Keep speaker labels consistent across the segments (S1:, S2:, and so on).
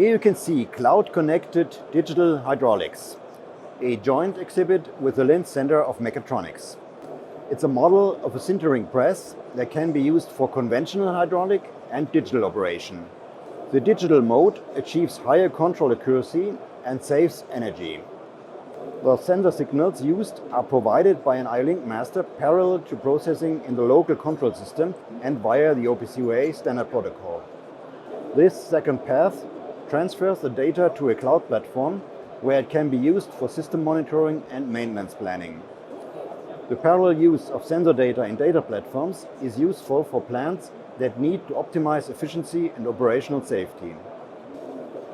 S1: Here you can see cloud-connected digital hydraulics, a joint exhibit with the Linz Center of Mechatronics. It's a model of a sintering press that can be used for conventional hydraulic and digital operation. The digital mode achieves higher control accuracy and saves energy. The sensor signals used are provided by an IO-Link master parallel to processing in the local control system and via the OPC-UA standard protocol. This second path transfers the data to a cloud platform where it can be used for system monitoring and maintenance planning. The parallel use of sensor data in data platforms is useful for plants that need to optimize efficiency and operational safety.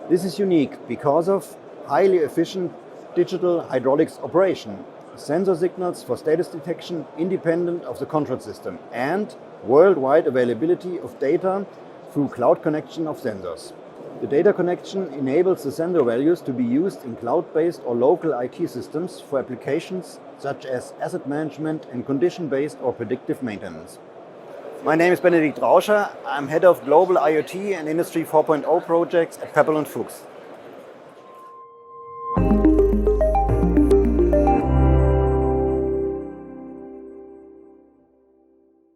S1: This is unique because of highly efficient digital hydraulics operation, sensor signals for status detection independent of the control system, and worldwide availability of data through cloud connection of sensors. The data connection enables the sensor values to be used in cloud-based or local IT systems for applications such as asset management and condition-based or predictive maintenance. My name is Benedikt Rauscher. I'm head of Global IoT and Industry 4.0 projects at Pepperl+Fuchs.